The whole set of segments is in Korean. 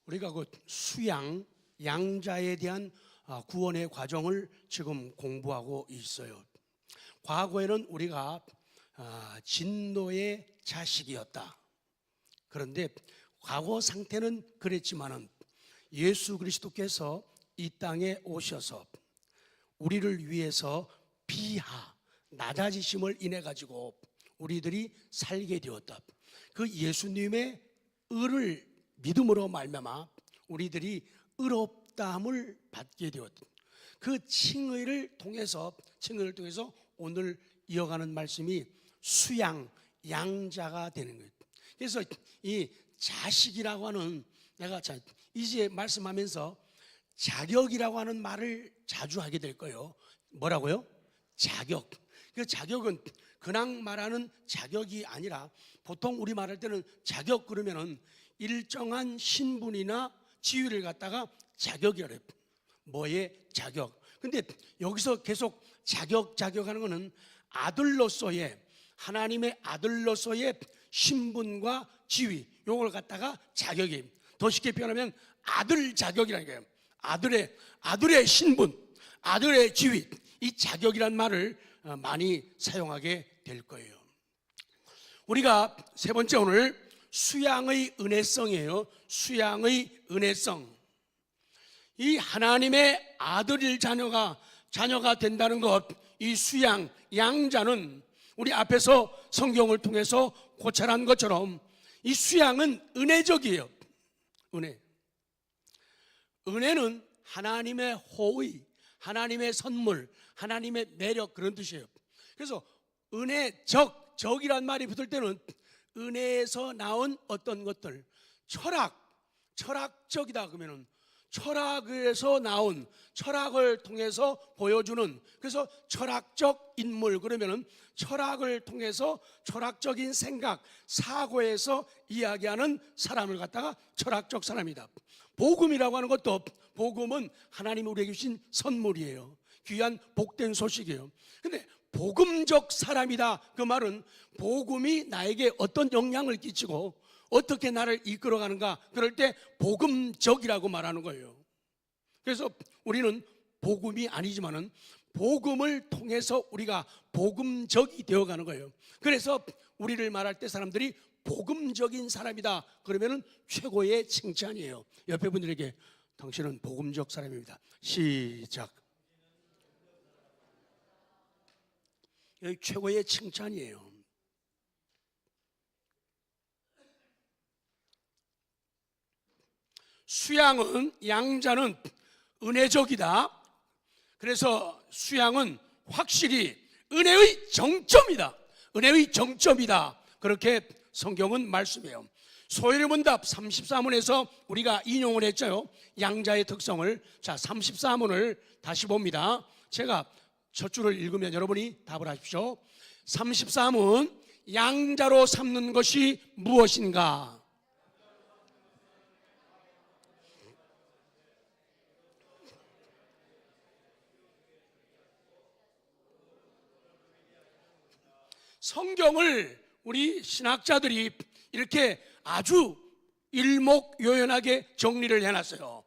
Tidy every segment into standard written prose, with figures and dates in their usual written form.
우리가 그 수양, 양자에 대한 구원의 과정을 지금 공부하고 있어요. 과거에는 우리가 진노의 자식이었다. 그런데 과거 상태는 그랬지만은 예수 그리스도께서 이 땅에 오셔서 우리를 위해서 비하, 낮아지심을 인해 가지고 우리들이 살게 되었다. 그 예수님의 의를 믿음으로 말미암아 우리들이 의롭다함을 받게 되었다. 그 칭의를 통해서 오늘 이어가는 말씀이 수양, 양자가 되는 거예요. 그래서 이 자식이라고 하는, 내가 이제 말씀하면서 자격이라고 하는 말을 자주 하게 될 거예요. 뭐라고요? 자격. 그 자격은 그냥 말하는 자격이 아니라 보통 우리 말할 때는 자격 그러면은 일정한 신분이나 지위를 갖다가 자격이라고 해요. 뭐의 자격. 근데 여기서 계속 자격하는 거는 아들로서의, 하나님의 아들로서의 신분과 지위, 요걸 갖다가 자격이, 더 쉽게 표현하면 아들 자격이라는 거예요. 아들의 신분, 아들의 지위, 이 자격이란 말을 많이 사용하게 될 거예요. 우리가 세 번째 오늘 수양의 은혜성이에요. 수양의 은혜성. 이 하나님의 아들일 자녀가 된다는 것, 이 수양, 양자는 우리 앞에서 성경을 통해서 고찰한 것처럼 이 수양은 은혜적이에요. 은혜는 하나님의 호의, 하나님의 선물, 하나님의 매력, 그런 뜻이에요. 그래서 적이란 말이 붙을 때는 은혜에서 나온 어떤 것들, 철학적이다 그러면은 철학에서 나온, 철학을 통해서 보여주는, 그래서 철학적 인물, 그러면은 철학을 통해서 철학적인 생각, 사고에서 이야기하는 사람을 갖다가 철학적 사람이다. 복음이라고 하는 것도, 복음은 하나님이 우리에게 주신 선물이에요. 귀한 복된 소식이에요. 근데 복음적 사람이다, 그 말은 복음이 나에게 어떤 영향을 끼치고 어떻게 나를 이끌어가는가, 그럴 때 복음적이라고 말하는 거예요. 그래서 우리는 복음이 아니지만은 복음을 통해서 우리가 복음적이 되어가는 거예요. 그래서 우리를 말할 때 사람들이 복음적인 사람이다 그러면은 최고의 칭찬이에요. 옆에 분들에게 당신은 복음적 사람입니다. 시작. 여기 최고의 칭찬이에요. 수양은, 양자는 은혜적이다. 그래서 수양은 확실히 은혜의 정점이다. 은혜의 정점이다. 그렇게 성경은 말씀해요. 소위문답 34문에서 우리가 인용을 했죠. 양자의 특성을. 자, 34문을 다시 봅니다. 제가 첫 줄을 읽으면 여러분이 답을 하십시오. 34문, 양자로 삼는 것이 무엇인가? 성경을 우리 신학자들이 이렇게 아주 일목요연하게 정리를 해놨어요.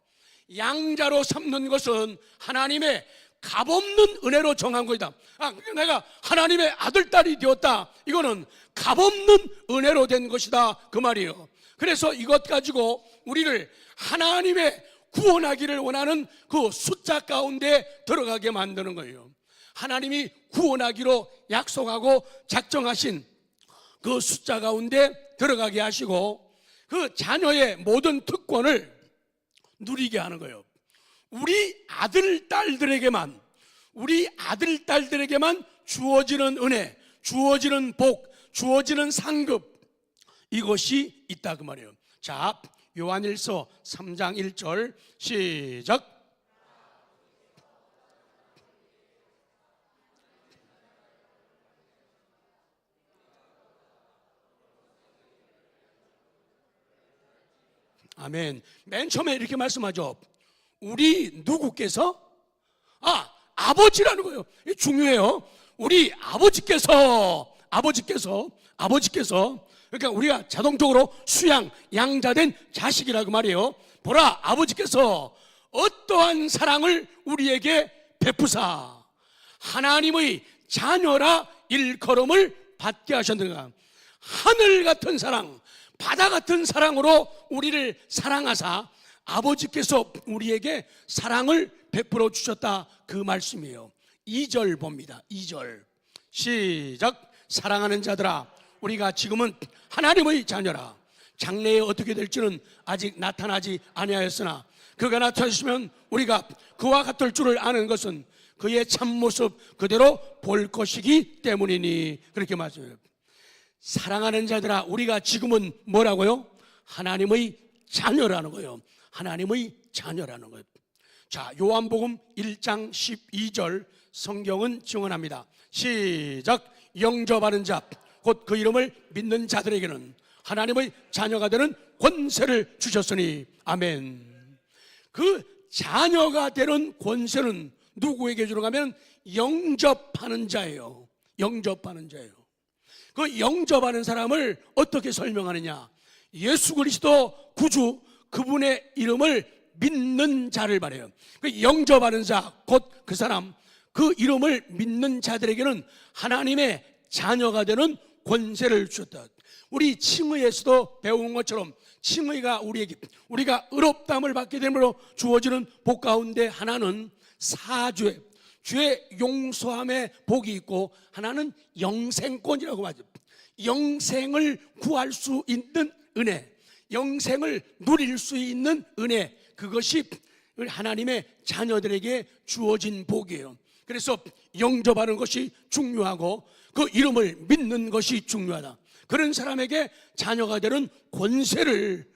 양자로 삼는 것은 하나님의 값없는 은혜로 정한 것이다. 내가 하나님의 아들, 딸이 되었다, 이거는 값없는 은혜로 된 것이다, 그 말이에요. 그래서 이것 가지고 우리를 하나님의 구원하기를 원하는 그 숫자 가운데 들어가게 만드는 거예요. 하나님이 구원하기로 약속하고 작정하신 그 숫자 가운데 들어가게 하시고 그 자녀의 모든 특권을 누리게 하는 거예요. 우리 아들, 딸들에게만 주어지는 은혜, 주어지는 복, 주어지는 상급, 이것이 있다, 그 말이에요. 자, 요한일서 3장 1절 시작. 아멘. 맨 처음에 이렇게 말씀하죠. 우리 누구께서? 아버지라는 거예요. 중요해요. 우리 아버지께서 그러니까 우리가 자동적으로 수양, 양자된 자식이라고 말이에요. 보라, 아버지께서 어떠한 사랑을 우리에게 베푸사 하나님의 자녀라 일컬음을 받게 하셨는가. 하늘 같은 사랑, 바다 같은 사랑으로 우리를 사랑하사 아버지께서 우리에게 사랑을 베풀어 주셨다, 그 말씀이에요. 2절 봅니다. 2절 시작. 사랑하는 자들아, 우리가 지금은 하나님의 자녀라. 장래에 어떻게 될지는 아직 나타나지 아니하였으나 그가 나타나시면 우리가 그와 같을 줄을 아는 것은 그의 참모습 그대로 볼 것이기 때문이니. 그렇게 말씀해요. 사랑하는 자들아, 우리가 지금은 뭐라고요? 하나님의 자녀라는 거예요. 하나님의 자녀라는 거예요. 자, 요한복음 1장 12절 성경은 증언합니다. 시작. 영접하는 자, 곧 그 이름을 믿는 자들에게는 하나님의 자녀가 되는 권세를 주셨으니. 아멘. 그 자녀가 되는 권세는 누구에게 주는가 하면 영접하는 자예요. 영접하는 자예요. 그 영접하는 사람을 어떻게 설명하느냐? 예수 그리스도 구주, 그분의 이름을 믿는 자를 말해요. 그 영접하는 자, 곧 그 사람, 그 이름을 믿는 자들에게는 하나님의 자녀가 되는 권세를 주셨다. 우리 칭의에서도 배운 것처럼 칭의가 우리가 의롭다함을 받게 됨으로 주어지는 복 가운데 하나는 사죄, 죄 용서함의 복이 있고, 하나는 영생권이라고 하죠. 영생을 구할 수 있는 은혜, 영생을 누릴 수 있는 은혜, 그것이 하나님의 자녀들에게 주어진 복이에요. 그래서 영접하는 것이 중요하고 그 이름을 믿는 것이 중요하다. 그런 사람에게 자녀가 되는 권위를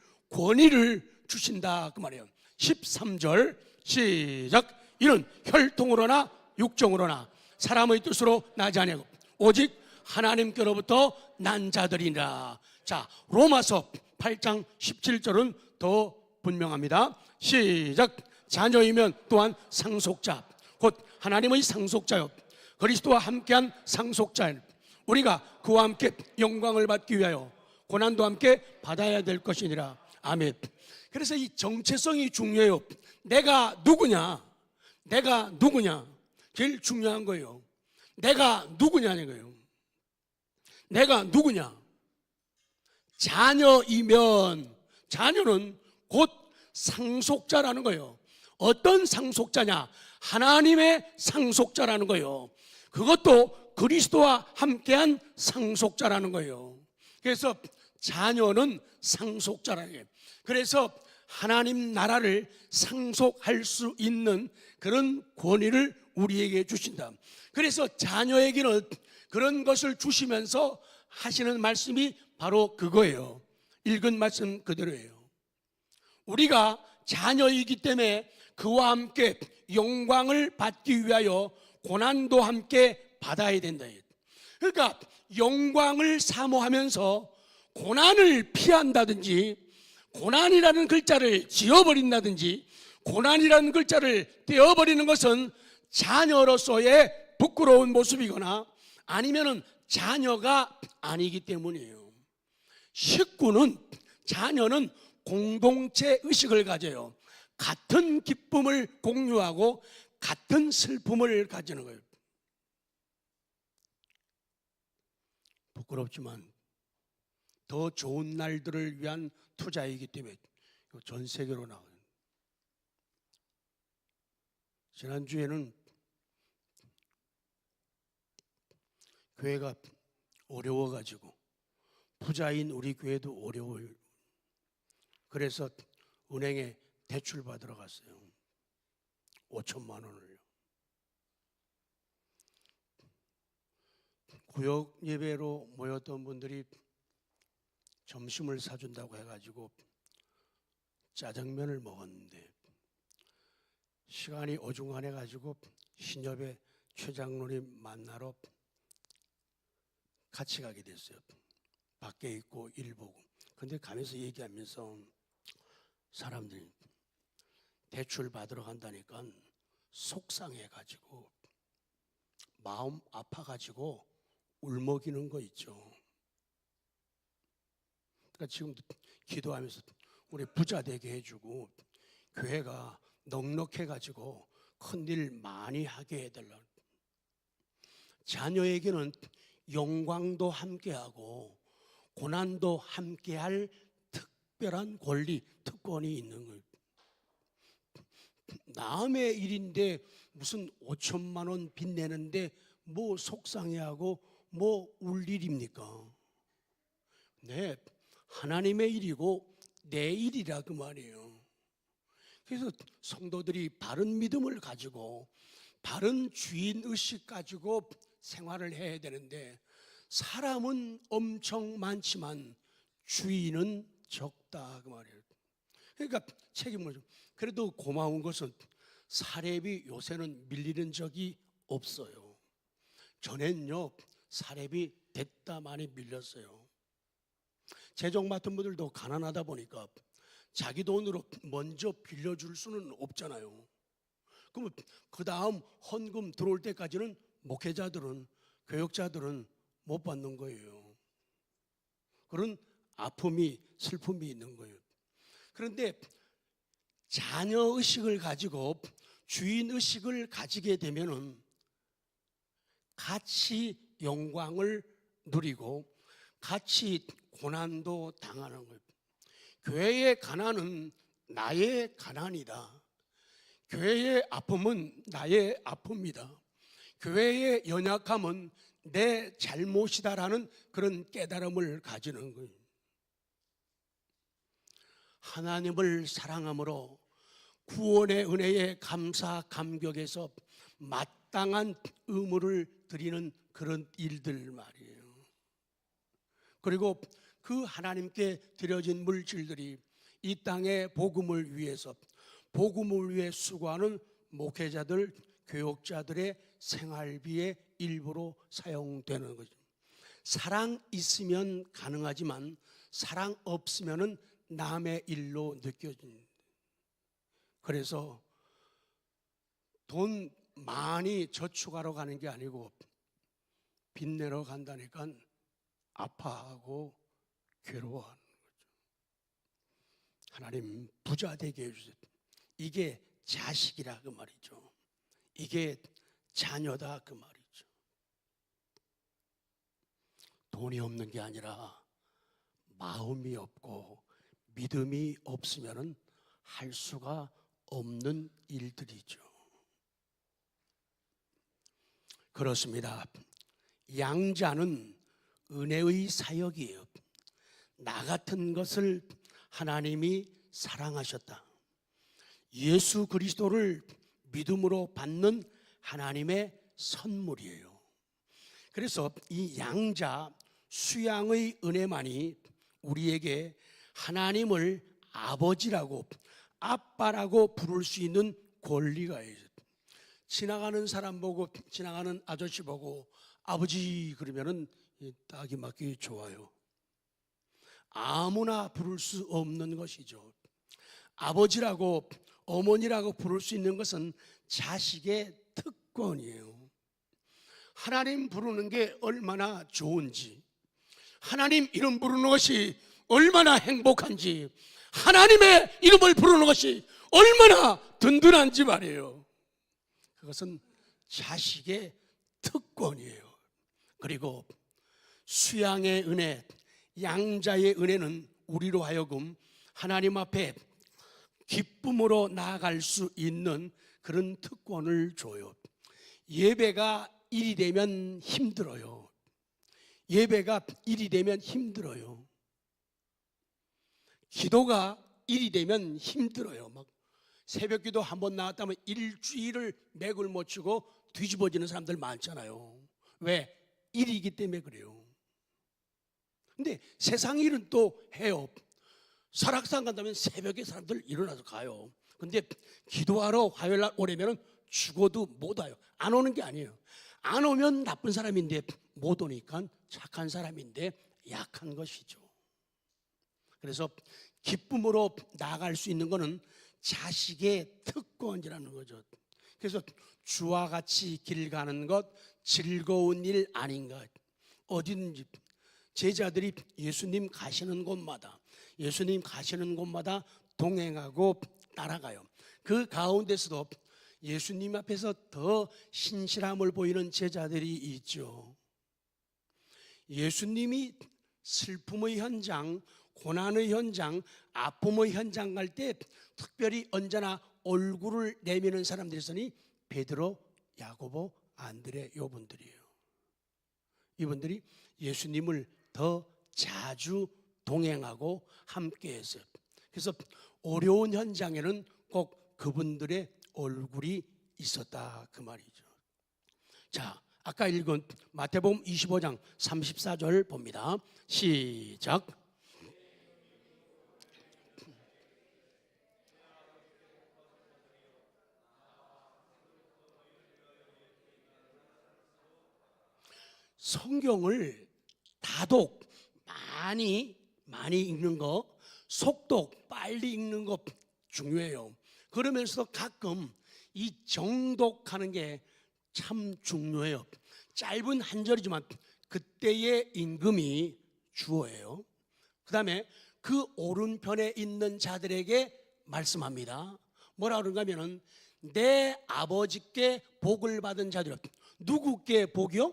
주신다, 그 말이에요. 13절 시작. 이는 혈통으로나 육정으로나 사람의 뜻으로 나지 아니하고 오직 하나님께로부터 난 자들이라. 자, 로마서 8장 17절은 더 분명합니다. 시작. 자녀이면 또한 상속자, 곧 하나님의 상속자요 그리스도와 함께한 상속자인 우리가 그와 함께 영광을 받기 위하여 고난도 함께 받아야 될 것이니라. 아멘. 그래서 이 정체성이 중요해요. 내가 누구냐? 내가 누구냐? 제일 중요한 거예요. 내가 누구냐는 거예요. 내가 누구냐? 자녀이면, 자녀는 곧 상속자라는 거예요. 어떤 상속자냐? 하나님의 상속자라는 거예요. 그것도 그리스도와 함께한 상속자라는 거예요. 그래서 자녀는 상속자라는 거예요. 그래서 하나님 나라를 상속할 수 있는 그런 권위를 우리에게 주신다. 그래서 자녀에게는 그런 것을 주시면서 하시는 말씀이 바로 그거예요. 읽은 말씀 그대로예요. 우리가 자녀이기 때문에 그와 함께 영광을 받기 위하여 고난도 함께 받아야 된다. 그러니까 영광을 사모하면서 고난을 피한다든지, 고난이라는 글자를 지워버린다든지, 고난이라는 글자를 떼어버리는 것은 자녀로서의 부끄러운 모습이거나 아니면은 자녀가 아니기 때문이에요. 식구는, 자녀는 공동체 의식을 가져요. 같은 기쁨을 공유하고 같은 슬픔을 가지는 거예요. 부끄럽지만 더 좋은 날들을 위한 투자이기 때문에 전 세계로 나가요. 지난주에는 교회가 어려워가지고 부자인 우리 교회도 어려워요. 그래서 은행에 대출 받으러 갔어요. 5천만 원을요. 구역 예배로 모였던 분들이 점심을 사준다고 해가지고 짜장면을 먹었는데 시간이 어중간해가지고 신협의 최 장로님 만나러 같이 가게 됐어요. 밖에 있고 일 보고. 근데 가면서 얘기하면서 사람들이 대출 받으러 간다니까 속상해가지고 마음 아파가지고 울먹이는 거 있죠. 그러니까 지금도 기도하면서 우리 부자 되게 해주고 교회가 넉넉해가지고 큰일 많이 하게 해달라. 자녀에게는 영광도 함께하고 고난도 함께할 특별한 권리, 특권이 있는 거예요. 남의 일인데 무슨 5천만 원 빚내는데 뭐 속상해하고 뭐 울 일입니까? 네, 하나님의 일이고 내 일이라 그 말이에요. 그래서 성도들이 바른 믿음을 가지고 바른 주인의식 가지고 생활을 해야 되는데 사람은 엄청 많지만 주인은 적다 그 말이에요. 그러니까 책임을 좀. 그래도 고마운 것은 사렙이 요새는 밀리는 적이 없어요. 전엔요 사렙이 됐다 많이 밀렸어요. 재정 맡은 분들도 가난하다 보니까 자기 돈으로 먼저 빌려줄 수는 없잖아요. 그러면 그 다음 헌금 들어올 때까지는 목회자들은 교역자들은 못 받는 거예요. 그런 아픔이 슬픔이 있는 거예요. 그런데 자녀의식을 가지고 주인의식을 가지게 되면은 같이 영광을 누리고 같이 고난도 당하는 거예요. 교회의 가난은 나의 가난이다. 교회의 아픔은 나의 아픔이다. 교회의 연약함은 내 잘못이다라는 그런 깨달음을 가지는 거예요. 하나님을 사랑함으로 구원의 은혜에 감사 감격해서 마땅한 의무를 드리는 그런 일들 말이에요. 그리고 그 하나님께 드려진 물질들이 이 땅의 복음을 위해서 복음을 위해 수고하는 목회자들, 교역자들의 생활비의 일부로 사용되는 거죠. 사랑 있으면 가능하지만 사랑 없으면은 남의 일로 느껴집니다. 그래서 돈 많이 저축하러 가는 게 아니고 빚내러 간다니까 아파하고 괴로워하는 거죠. 하나님 부자 되게 해주세요. 이게 자식이라 그 말이죠. 이게 자녀다 그 말이죠. 돈이 없는 게 아니라 마음이 없고 믿음이 없으면 할 수가 없는 일들이죠. 그렇습니다. 양자는 은혜의 사역이에요. 나 같은 것을 하나님이 사랑하셨다. 예수 그리스도를 믿음으로 받는 하나님의 선물이에요. 그래서 이 양자 수양의 은혜만이 우리에게 하나님을 아버지라고 아빠라고 부를 수 있는 권리가 있어요. 지나가는 사람 보고 지나가는 아저씨 보고 아버지 그러면은 딱이 맞기 좋아요. 아무나 부를 수 없는 것이죠. 아버지라고 어머니라고 부를 수 있는 것은 자식의 특권이에요. 하나님 부르는 게 얼마나 좋은지, 하나님 이름 부르는 것이 얼마나 행복한지, 하나님의 이름을 부르는 것이 얼마나 든든한지 말이에요. 그것은 자식의 특권이에요. 그리고 수양의 은혜, 양자의 은혜는 우리로 하여금 하나님 앞에 기쁨으로 나아갈 수 있는 그런 특권을 줘요. 예배가 일이 되면 힘들어요. 예배가 일이 되면 힘들어요. 기도가 일이 되면 힘들어요. 막 새벽 기도 한 번 나왔다면 일주일을 맥을 못 추고 뒤집어지는 사람들 많잖아요. 왜? 일이기 때문에 그래요. 근데 세상 일은 또 해요. 설악산 간다면 새벽에 사람들 일어나서 가요. 근데 기도하러 화요일 날 오려면 죽어도 못 와요. 안 오는 게 아니에요. 안 오면 나쁜 사람인데 못 오니까 착한 사람인데 약한 것이죠. 그래서 기쁨으로 나아갈 수 있는 것은 자식의 특권이라는 거죠. 그래서 주와 같이 길 가는 것 즐거운 일 아닌가. 어디든지 제자들이 예수님 가시는 곳마다 동행하고 따라가요. 그 가운데서도 예수님 앞에서 더 신실함을 보이는 제자들이 있죠. 예수님이 슬픔의 현장, 고난의 현장, 아픔의 현장 갈 때 특별히 언제나 얼굴을 내미는 사람들이 있으니 베드로, 야고보, 안드레 요분들이에요. 이분들이 예수님을 더 자주 동행하고 함께했어요. 그래서 어려운 현장에는 꼭 그분들의 얼굴이 있었다 그 말이죠. 자, 아까 읽은 마태복음 25장 34절 봅니다. 시작. 성경을 다독 많이 읽는 거, 속독 빨리 읽는 거 중요해요. 그러면서도 가끔 이 정독하는 게 참 중요해요. 짧은 한 절이지만 그때의 임금이 주어예요. 그 다음에 그 오른편에 있는 자들에게 말씀합니다. 뭐라 그런가 하면은 내 아버지께 복을 받은 자들. 누구께 복이요?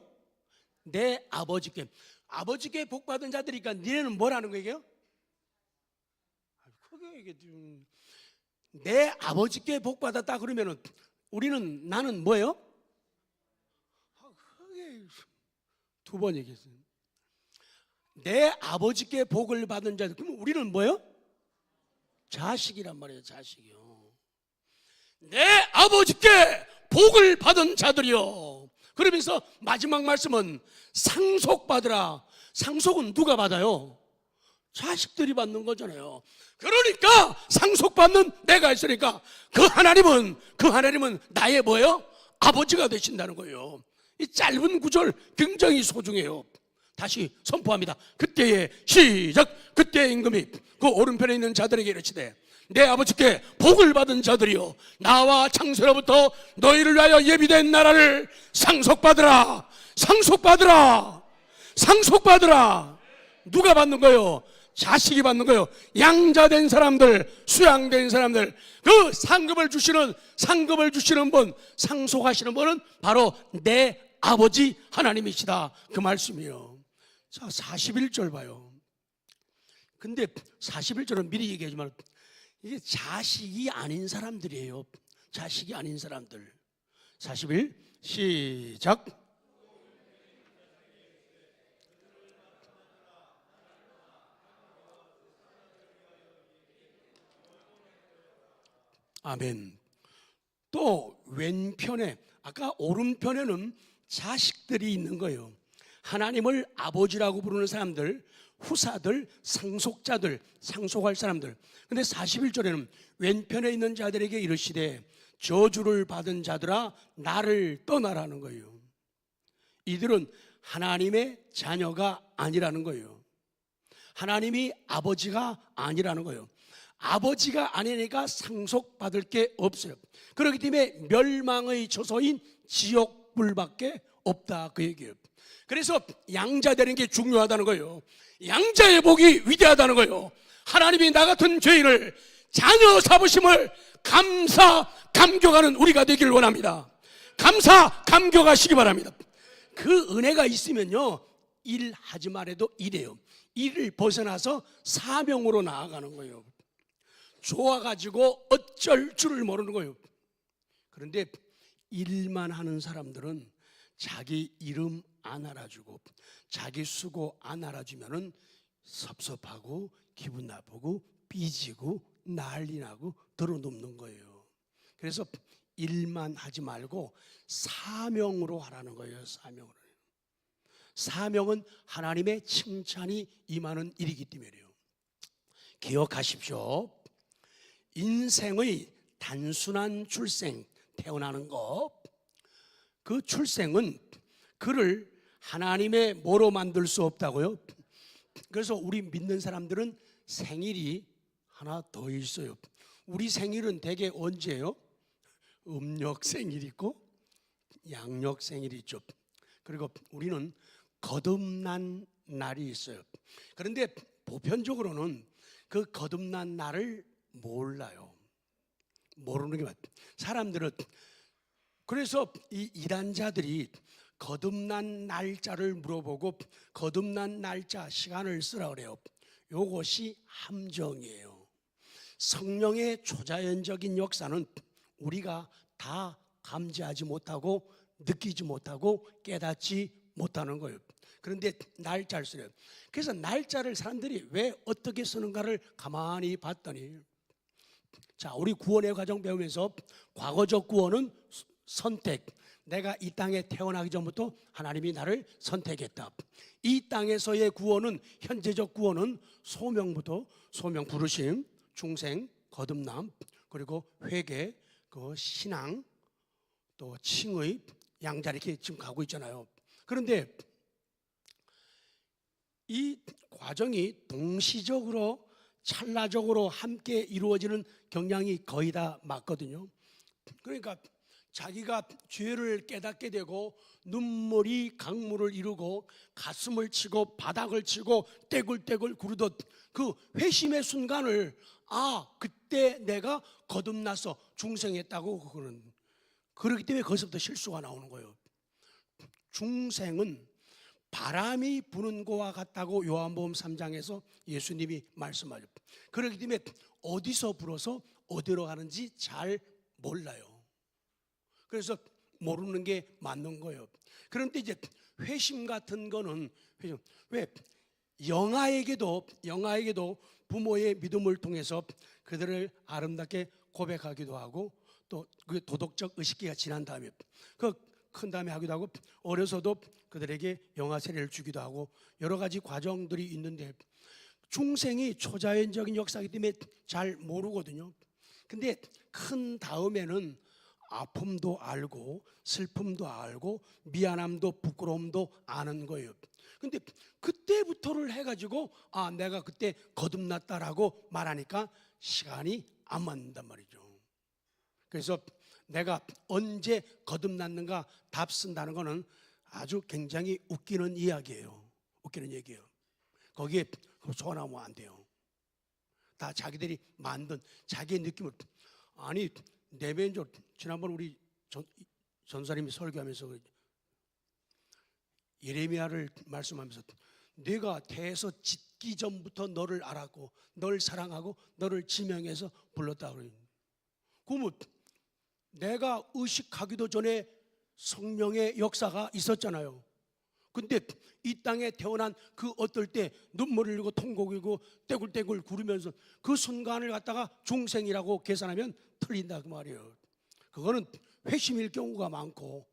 내 아버지께. 아버지께 복 받은 자들이니까 니네는 뭐라는 거예요? 크게 얘기해. 내 아버지께 복 받았다 그러면은 나는 뭐예요? 크게 두 번 얘기했어요. 내 아버지께 복을 받은 자들. 그러면 우리는 뭐예요? 자식이란 말이에요. 자식이요. 내 아버지께 복을 받은 자들이요. 그러면서 마지막 말씀은 상속받으라. 상속은 누가 받아요? 자식들이 받는 거잖아요. 그러니까 상속받는 내가 있으니까 그 하나님은 나의 뭐예요? 아버지가 되신다는 거예요. 이 짧은 구절 굉장히 소중해요. 다시 선포합니다. 그때의 시작. 그때의 임금이 그 오른편에 있는 자들에게 이르시되 내 아버지께 복을 받은 자들이요 나와 창세로부터 너희를 위하여 예비된 나라를 상속받으라. 누가 받는 거예요? 자식이 받는 거예요. 양자된 사람들, 수양된 사람들. 그 상급을 주시는 분, 상속하시는 분은 바로 내 아버지 하나님이시다 그 말씀이에요. 자, 41절 봐요. 근데 41절은 미리 얘기하지만 이게 자식이 아닌 사람들이에요. 자식이 아닌 사람들. 41 시작. 아멘. 또 왼편에, 아까 오른편에는 자식들이 있는 거예요. 하나님을 아버지라고 부르는 사람들, 후사들, 상속자들, 상속할 사람들. 근데 41절에는 왼편에 있는 자들에게 이르시되 저주를 받은 자들아 나를 떠나라는 거예요. 이들은 하나님의 자녀가 아니라는 거예요. 하나님이 아버지가 아니라는 거예요. 아버지가 아니니까 상속받을 게 없어요. 그렇기 때문에 멸망의 처소인 지옥불밖에 없다 그 얘기예요. 그래서 양자 되는 게 중요하다는 거예요. 양자의 복이 위대하다는 거예요. 하나님이 나 같은 죄인을 자녀 삼으심을 감격하는 우리가 되기를 원합니다. 감격하시기 바랍니다. 그 은혜가 있으면요 일하지 말아도 일해요. 일을 벗어나서 사명으로 나아가는 거예요. 좋아가지고 어쩔 줄을 모르는 거예요. 그런데 일만 하는 사람들은 자기 이름 안 알아주고 자기 수고 안 알아주면은 섭섭하고 기분 나쁘고 삐지고 난리 나고 들어눕는 거예요. 그래서 일만 하지 말고 사명으로 하라는 거예요. 사명은 하나님의 칭찬이 임하는 일이기 때문이에요. 기억하십시오. 인생의 단순한 출생, 태어나는 것, 그 출생은 그를 하나님의 뭐로 만들 수 없다고요? 그래서 우리 믿는 사람들은 생일이 하나 더 있어요. 우리 생일은 대개 언제예요? 음력 생일 있고 양력 생일 있죠. 그리고 우리는 거듭난 날이 있어요. 그런데 보편적으로는 그 거듭난 날을 몰라요. 모르는 게 맞아요. 사람들은 그래서 이 이단자들이 거듭난 날짜를 물어보고 거듭난 날짜 시간을 쓰라 그래요. 이것이 함정이에요. 성령의 초자연적인 역사는 우리가 다 감지하지 못하고 느끼지 못하고 깨닫지 못하는 거예요. 그런데 날짜를 쓰래요. 그래서 날짜를 사람들이 왜 어떻게 쓰는가를 가만히 봤더니, 자, 우리 구원의 과정 배우면서 과거적 구원은 선택, 내가 이 땅에 태어나기 전부터 하나님이 나를 선택했다. 이 땅에서의 구원은, 현재적 구원은 소명부터, 소명 부르심, 중생, 거듭남, 그리고 회개, 그 신앙, 또 칭의, 양자 이렇게 지금 가고 있잖아요. 그런데 이 과정이 동시적으로 찰나적으로 함께 이루어지는 경향이 거의 다 맞거든요. 그러니까 자기가 죄를 깨닫게 되고 눈물이 강물을 이루고 가슴을 치고 바닥을 치고 떼굴떼굴 구르듯 그 회심의 순간을, 아, 그때 내가 거듭나서 중생했다고, 그거는 그렇기 때문에 거기서부터 실수가 나오는 거예요. 중생은 바람이 부는 것과 같다고 요한복음 3장에서 예수님이 말씀하죠. 그렇기 때문에 어디서 불어서 어디로 가는지 잘 몰라요. 그래서 모르는 게 맞는 거예요. 그런데 이제 회심 같은 거는, 왜 영아에게도 부모의 믿음을 통해서 그들을 아름답게 고백하기도 하고, 또 그 도덕적 의식기가 지난 다음에 그 큰 다음에 하기도 하고, 어려서도 그들에게 영아 세례를 주기도 하고, 여러 가지 과정들이 있는데 중생이 초자연적인 역사이기 때문에 잘 모르거든요. 근데 큰 다음에는 아픔도 알고 슬픔도 알고 미안함도 부끄러움도 아는 거예요. 근데 그때부터를 해가지고, 아, 내가 그때 거듭났다라고 말하니까 시간이 안 맞는단 말이죠. 그래서 내가 언제 거듭났는가 답 쓴다는 거는 아주 굉장히 웃기는 이야기예요. 웃기는 얘기예요. 거기에 속아나면 안 돼요. 다 자기들이 만든 자기의 느낌을. 아니, 내면적, 지난번 우리 전사님이 설교하면서 예레미야를 말씀하면서, 내가 태에서 짓기 전부터 너를 알았고 너를 사랑하고 너를 지명해서 불렀다 그러니, 그러면 내가 의식하기도 전에 성령의 역사가 있었잖아요. 근데 이 땅에 태어난 그 어떨 때 눈물을 흘리고 통곡이고 떼굴떼굴 구르면서 그 순간을 갖다가 중생이라고 계산하면 틀린다 그 말이에요. 그거는 회심일 경우가 많고,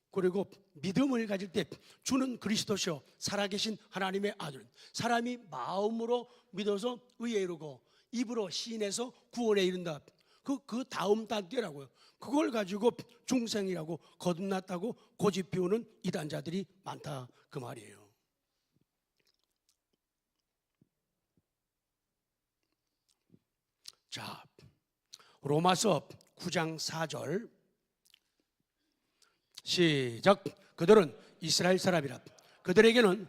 그리고 믿음을 가질 때 주는 그리스도시요 살아계신 하나님의 아들, 사람이 마음으로 믿어서 의에 이르고 입으로 시인해서 구원에 이른다. 그 다음 단계라고요. 그걸 가지고 중생이라고 거듭났다고 고집 피우는 이단자들이 많다 그 말이에요. 자, 로마서 9장 4절 시작. 그들은 이스라엘 사람이라 그들에게는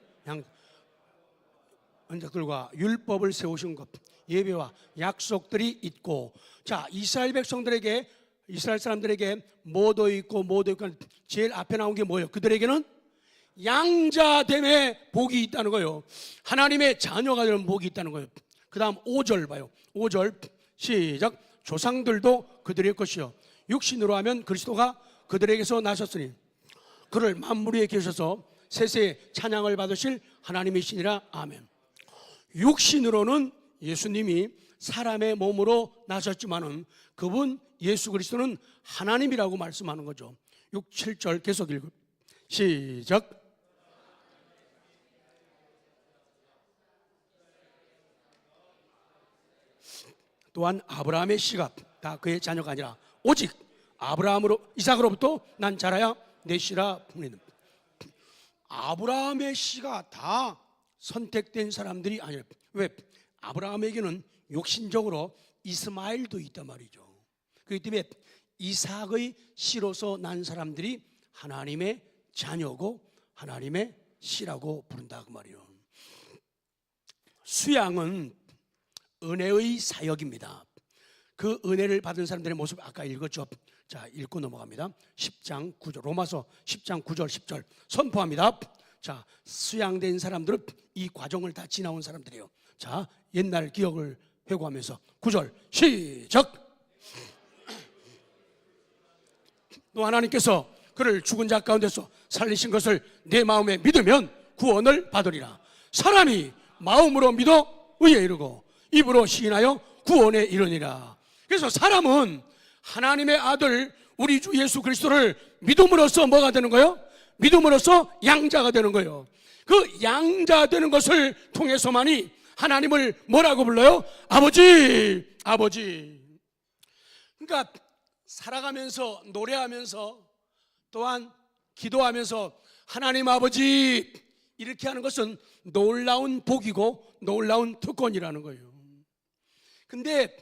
언약들과 율법을 세우신 것, 예배와 약속들이 있고, 자, 이스라엘 백성들에게, 이스라엘 사람들에게 뭐도 있고 제일 앞에 나온 게 뭐예요? 그들에게는 양자됨의 복이 있다는 거예요. 하나님의 자녀가 되는 복이 있다는 거예요. 그 다음 5절 봐요. 5절 시작. 조상들도 그들의 것이요 육신으로 하면 그리스도가 그들에게서 나셨으니 그를 만물 위에 계셔서 세세의 찬양을 받으실 하나님이시니라. 아멘. 육신으로는 예수님이 사람의 몸으로 나셨지만은 그분 예수 그리스도는 하나님이라고 말씀하는 거죠. 6, 7절 계속 읽어 시작. 또한 아브라함의 씨가 다 그의 자녀가 아니라 오직 아브라함으로 이삭으로부터 난 자라야 내 씨라 부르는, 아브라함의 씨가 다 선택된 사람들이 아니라, 왜? 아브라함에게는 욕신적으로 이스마엘도 있단 말이죠. 그렇기 때문에 이삭의 씨로서 난 사람들이 하나님의 자녀고 하나님의 씨라고 부른다 그 말이에요. 수양은 은혜의 사역입니다. 그 은혜를 받은 사람들의 모습 아까 읽었죠. 자, 읽고 넘어갑니다. 10장 9절, 로마서 10장 9절 10절 선포합니다. 자, 수양된 사람들은 이 과정을 다 지나온 사람들이에요. 자, 옛날 기억을 회고하면서 9절 시작. 또 하나님께서 그를 죽은 자 가운데서 살리신 것을 내 마음에 믿으면 구원을 받으리라. 사람이 마음으로 믿어 의에 이르고 입으로 시인하여 구원에 이르니라. 그래서 사람은 하나님의 아들 우리 주 예수 그리스도를 믿음으로써 뭐가 되는 거예요? 믿음으로써 양자가 되는 거예요. 그 양자 되는 것을 통해서만이 하나님을 뭐라고 불러요? 아버지, 아버지. 그러니까 살아가면서 노래하면서 또한 기도하면서 하나님 아버지 이렇게 하는 것은 놀라운 복이고 놀라운 특권이라는 거예요. 근데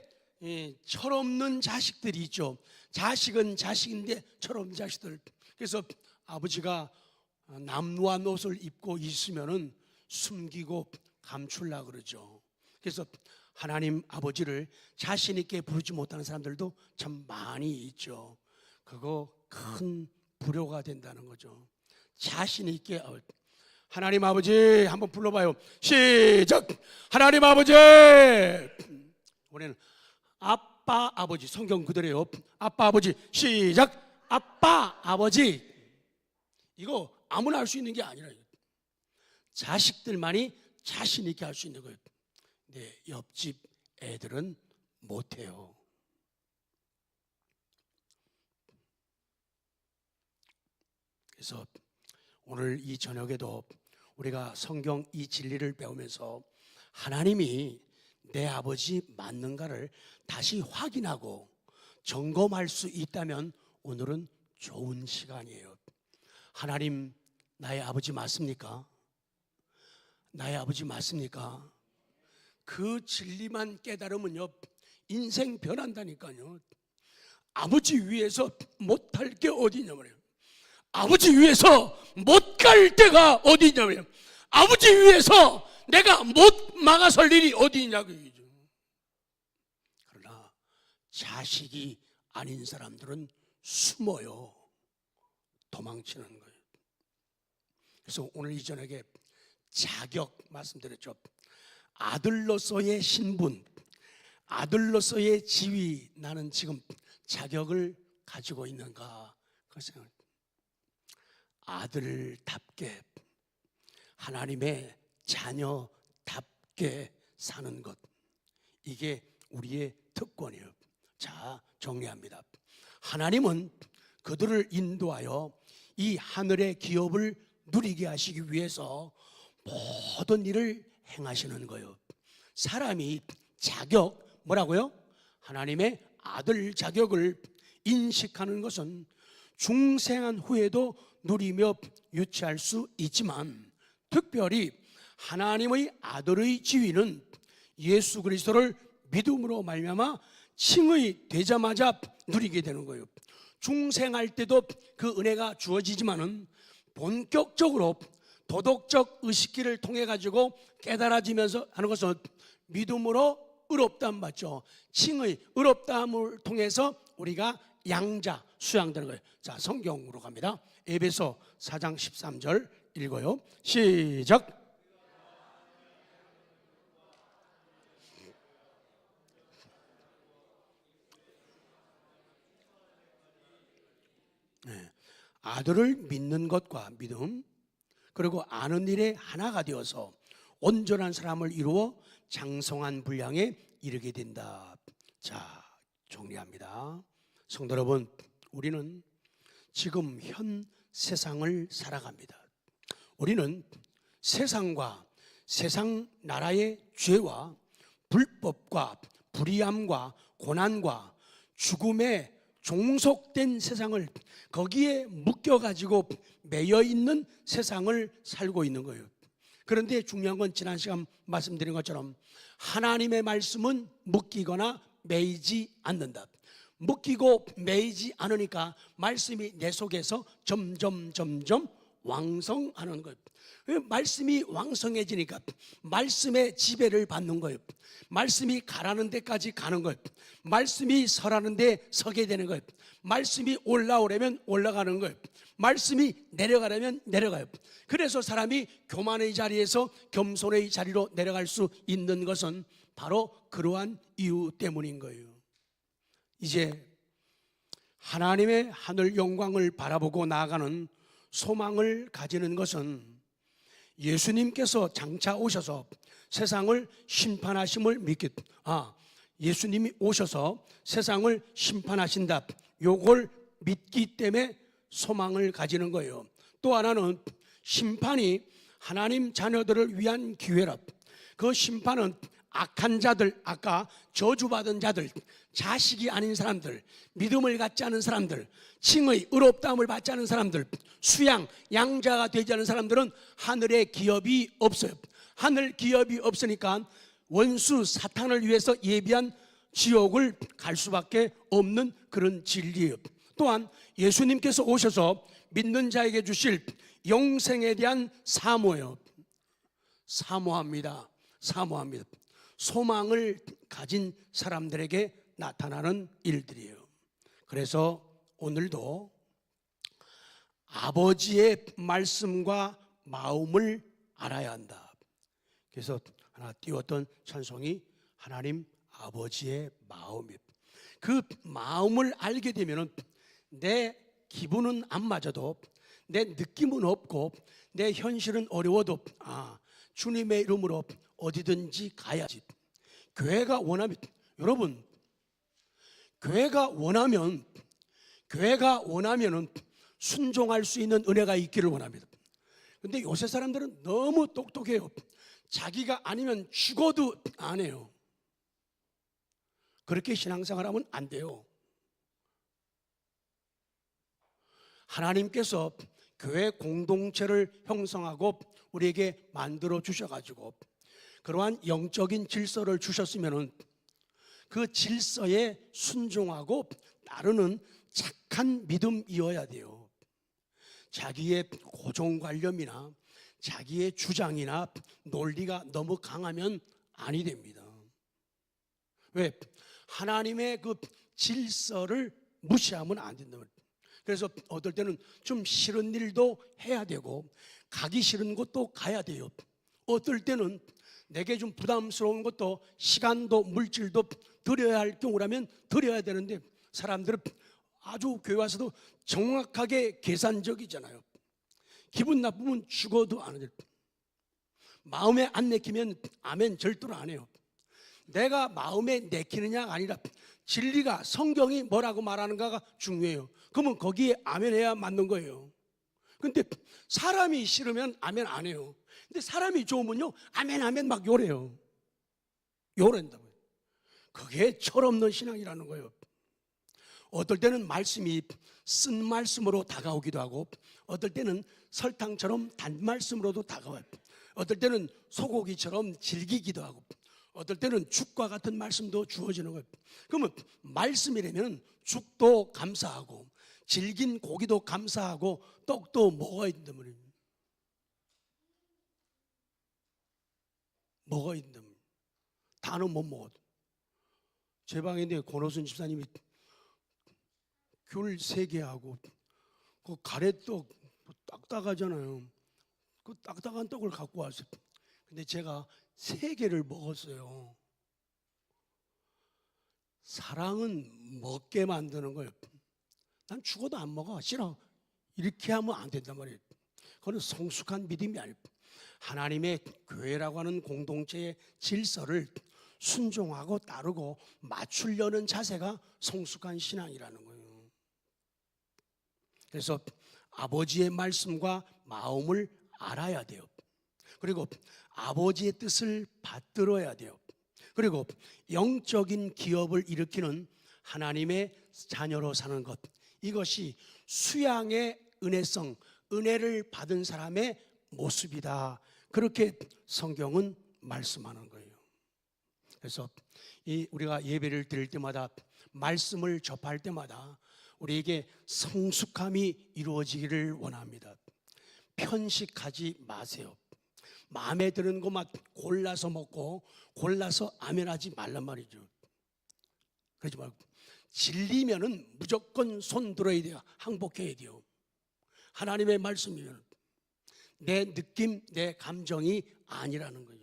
철없는 자식들이 있죠. 자식은 자식인데 철없는 자식들. 그래서 아버지가 남루한 옷을 입고 있으면은 숨기고 감추려고 그러죠. 그래서 하나님 아버지를 자신 있게 부르지 못하는 사람들도 참 많이 있죠. 그거 큰 불효가 된다는 거죠. 자신 있게 하나님 아버지 한번 불러봐요. 시작. 하나님 아버지. 우리는 아빠 아버지 성경 그대로요. 아빠 아버지 시작. 아빠 아버지. 이거 아무나 할 수 있는 게 아니라 자식들만이 자신 있게 할 수 있는 거예요. 네, 옆집 애들은 못해요. 그래서 오늘 이 저녁에도 우리가 성경 이 진리를 배우면서 하나님이 내 아버지 맞는가를 다시 확인하고 점검할 수 있다면 오늘은 좋은 시간이에요. 하나님 나의 아버지 맞습니까? 나의 아버지 맞습니까? 그 진리만 깨달으면요 인생 변한다니까요. 아버지 위에서 못할 게 어디냐 말이에요. 아버지 위에서 못 갈 데가 어디냐 말이에요. 아버지 위에서 내가 못 막아설 일이 어디 있냐고. 그러나 자식이 아닌 사람들은 숨어요. 도망치는 거예요. 그래서 오늘 이 저녁에 자격 말씀드렸죠. 아들로서의 신분, 아들로서의 지위, 나는 지금 자격을 가지고 있는가? 그 생각. 아들답게 하나님의 자녀답게 사는 것, 이게 우리의 특권이에요. 자, 정리합니다. 하나님은 그들을 인도하여 이 하늘의 기업을 누리게 하시기 위해서 모든 일을 행하시는 거예요. 사람이 자격, 뭐라고요? 하나님의 아들 자격을 인식하는 것은 중생한 후에도 누리며 유치할 수 있지만, 특별히 하나님의 아들의 지위는 예수 그리스도를 믿음으로 말미암아 칭의 되자마자 누리게 되는 거예요. 중생할 때도 그 은혜가 주어지지만은 본격적으로 도덕적 의식기를 통해 가지고 깨달아지면서 하는 것은 믿음으로 의롭다함 받죠. 칭의 의롭다함을 통해서 우리가 양자 수양되는 거예요. 자, 성경으로 갑니다. 에베소 4장 13절 읽어요. 시작. 네. 아들을 믿는 것과 믿음, 그리고 아는 일에 하나가 되어서 온전한 사람을 이루어 장성한 분량에 이르게 된다. 자, 정리합니다. 성도 여러분, 우리는 지금 현 세상을 살아갑니다. 우리는 세상과 세상 나라의 죄와 불법과 불의함과 고난과 죽음에 종속된 세상을, 거기에 묶여가지고 매여있는 세상을 살고 있는 거예요. 그런데 중요한 건 지난 시간 말씀드린 것처럼 하나님의 말씀은 묶이거나 매이지 않는다. 묶이고 매이지 않으니까 말씀이 내 속에서 점점 왕성하는 거예요. 말씀이 왕성해지니까 말씀의 지배를 받는 거예요. 말씀이 가라는 데까지 가는 거예요. 말씀이 서라는 데 서게 되는 거예요. 말씀이 올라오려면 올라가는 거예요. 말씀이 내려가려면 내려가요. 그래서 사람이 교만의 자리에서 겸손의 자리로 내려갈 수 있는 것은 바로 그러한 이유 때문인 거예요. 이제 하나님의 하늘 영광을 바라보고 나아가는 소망을 가지는 것은 예수님께서 장차 오셔서 세상을 심판하심을 예수님이 오셔서 세상을 심판하신다, 요걸 믿기 때문에 소망을 가지는 거예요. 또 하나는 심판이 하나님 자녀들을 위한 기회라. 그 심판은 악한 자들, 아까 저주받은 자들, 자식이 아닌 사람들, 믿음을 갖지 않은 사람들, 칭의 의롭다함을 받지 않은 사람들, 수양, 양자가 되지 않은 사람들은 하늘에 기업이 없어요. 하늘 기업이 없으니까 원수 사탄을 위해서 예비한 지옥을 갈 수밖에 없는 그런 진리예요. 또한 예수님께서 오셔서 믿는 자에게 주실 영생에 대한 사모예요. 사모합니다. 소망을 가진 사람들에게 나타나는 일들이에요. 그래서 오늘도 아버지의 말씀과 마음을 알아야 한다. 그래서 하나 띄웠던 찬송이 하나님 아버지의 마음이에요. 그 마음을 알게 되면 내 기분은 안 맞아도, 내 느낌은 없고, 내 현실은 어려워도 주님의 이름으로 어디든지 가야지. 교회가 원하면, 여러분, 교회가 원하면은 순종할 수 있는 은혜가 있기를 원합니다. 근데 요새 사람들은 너무 똑똑해요. 자기가 아니면 죽어도 안 해요. 그렇게 신앙생활하면 안 돼요. 하나님께서 교회 공동체를 형성하고 우리에게 만들어 주셔가지고 그러한 영적인 질서를 주셨으면 그 질서에 순종하고 따르는 착한 믿음이어야 돼요. 자기의 고정관념이나 자기의 주장이나 논리가 너무 강하면 아니 됩니다. 왜? 하나님의 그 질서를 무시하면 안 된다. 그래서 어떨 때는 좀 싫은 일도 해야 되고 가기 싫은 곳도 가야 돼요. 어떨 때는 내게 좀 부담스러운 것도 시간도 물질도 들여야 할 경우라면 들여야 되는데 사람들은 아주 교회 와서도 정확하게 계산적이잖아요. 기분 나쁘면 죽어도 안 해요. 마음에 안 내키면 아멘 절대로 안 해요. 내가 마음에 내키느냐가 아니라 진리가 성경이 뭐라고 말하는가가 중요해요. 그러면 거기에 아멘 해야 맞는 거예요. 근데 사람이 싫으면 아멘 안 해요. 근데 사람이 좋으면요 아멘 아멘 막 요래요. 요랜다고요. 그게 철없는 신앙이라는 거예요. 어떨 때는 말씀이 쓴 말씀으로 다가오기도 하고 어떨 때는 설탕처럼 단 말씀으로도 다가와요. 어떨 때는 소고기처럼 질기기도 하고 어떨 때는 죽과 같은 말씀도 주어지는 거예요. 그러면 말씀이라면 죽도 감사하고 질긴 고기도 감사하고 떡도 먹어야 된단 말이에요. 먹어야 된단 말이에요. 다는 못 먹어도. 제 방에 있는데 권호순 집사님이 귤 3개 하고 그 가래떡 딱딱하잖아요. 그 딱딱한 떡을 갖고 왔어요. 근데 제가 3개를 먹었어요. 사랑은 먹게 만드는 거예요. 난 죽어도 안 먹어. 싫어. 이렇게 하면 안 된단 말이에요. 그건 성숙한 믿음이 아니에요. 하나님의 교회라고 하는 공동체의 질서를 순종하고 따르고 맞추려는 자세가 성숙한 신앙이라는 거예요. 그래서 아버지의 말씀과 마음을 알아야 돼요. 그리고 아버지의 뜻을 받들어야 돼요. 그리고 영적인 기업을 일으키는 하나님의 자녀로 사는 것, 이것이 수양의 은혜성, 은혜를 받은 사람의 모습이다. 그렇게 성경은 말씀하는 거예요. 그래서 우리가 예배를 드릴 때마다 말씀을 접할 때마다 우리에게 성숙함이 이루어지기를 원합니다. 편식하지 마세요. 마음에 드는 것만 골라서 먹고 골라서 아멘하지 말란 말이죠. 그러지 말고 진리면은 무조건 손 들어야 돼요. 항복해야 돼요. 하나님의 말씀이면 내 느낌, 내 감정이 아니라는 거죠.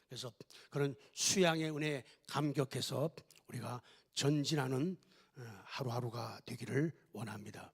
그래서 그런 수양의 은혜에 감격해서 우리가 전진하는 하루하루가 되기를 원합니다.